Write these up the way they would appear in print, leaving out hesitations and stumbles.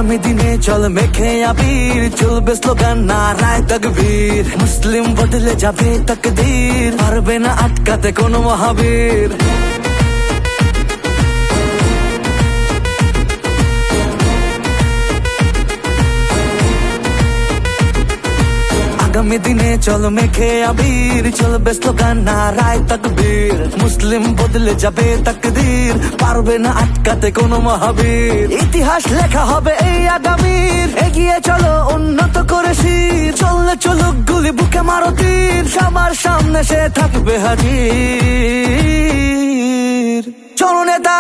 আগামী দিনে চল মেখে আবির, চলবে স্লোগান নারায় তাকবীর। মুসলিম বদলে যাবে তাকদীর, পারবে না আটকাতে কোনো মহাবীর। আগামী দিনে চল মেখে আবির, চলবে স্লোগান নারায় তাকবীর। মুসলিম বদলে যাবে তাকদীর, পারবে না আটকাতে কোনো মহাবীর। ইতিহাস লেখা হবে এই আগামীর, এগিয়ে চলো উন্নত করে শির। চললে চলুক গুলি বুকে মারো তীর, সবার সামনে সে থাকবে হাজির। চলো নেতা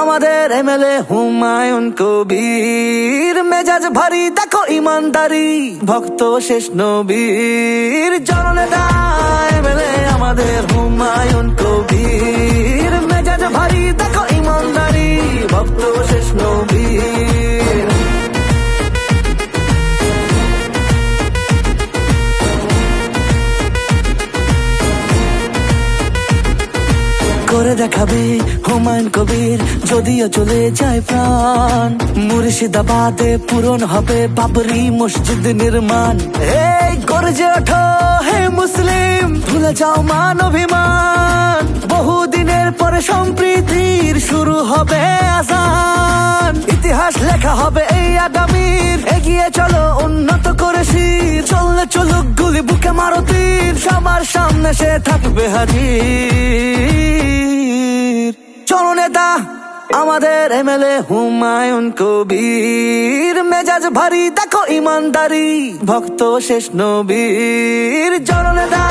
আমাদের এমএলএ হুমায়ুন কবির, মেজাজ ভারী দেখো ইমানদারি, ভক্ত শেষ নবীর। জননেতা এমএলএ আমাদের হুমায়ুন কবির, মেজাজ ভারী দেখো ইমানদারি, ভক্ত শেষ নবীর। করে দেখাবে হুমায়ুন কবির, যদিও চলে যায় প্রাণ। মুর্শিদাবাদে পূরণ হবে বাবরি মসজিদ নির্মাণ। এই গর্জে ওঠো হে মুসলিম, ভুলে যাও মান অভিমান। বহুদিনের পরে সম্প্রীতির শুরু হবে আজান। ইতিহাস লেখা হবে এই আগামীর, এগিয়ে চলো উন্নত করে শির। চললে চলুক গুলি বুকে মারো তীর, সবার সামনে সে থাকবে হাজির। চলো নেতা আমাদের এমএলএ হুমায়ুন কবির, মেজাজ ভারী দেখো ইমানদারি, ভক্ত শেষ নবীর। জননেতা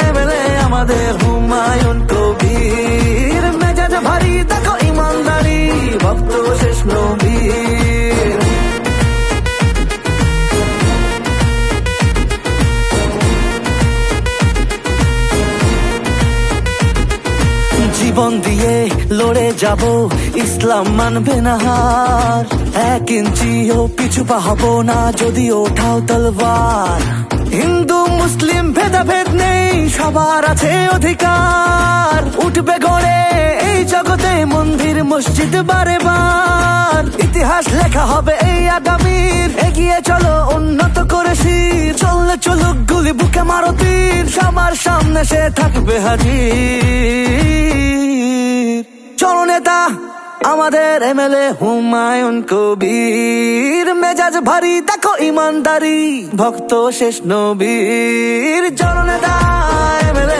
এমএলএ আমাদের হুমায়ুন কবির, মেজাজ ভারী দেখো ইমানদারি, ভক্ত শেষ নবীর। জীবন দিয়ে লড়ে যাব, ইসলাম মানবে না হার। 1 ইঞ্চিও পিছু পা হব না, যদি ওঠাও তলবার। হিন্দু মুসলিম ভেদাভেদ নেই, সবার আছে অধিকার। উঠবে গড়ে এই জগতে মন্দির মসজিদ বারে বার। ইতিহাস লেখা হবে এই আগামীর, এগিয়ে চলো উন্নত করে শির। চললে চলুক গুলি বুকে মারো তীর, সবার সামনে সে থাকবে হাজির। চলো নেতা আমাদের এমএলএ হুমায়ুন কবির, মেজাজ ভারী দেখো ইমানদারি, ভক্ত শেষ নবীর। জননেতা এমএলএ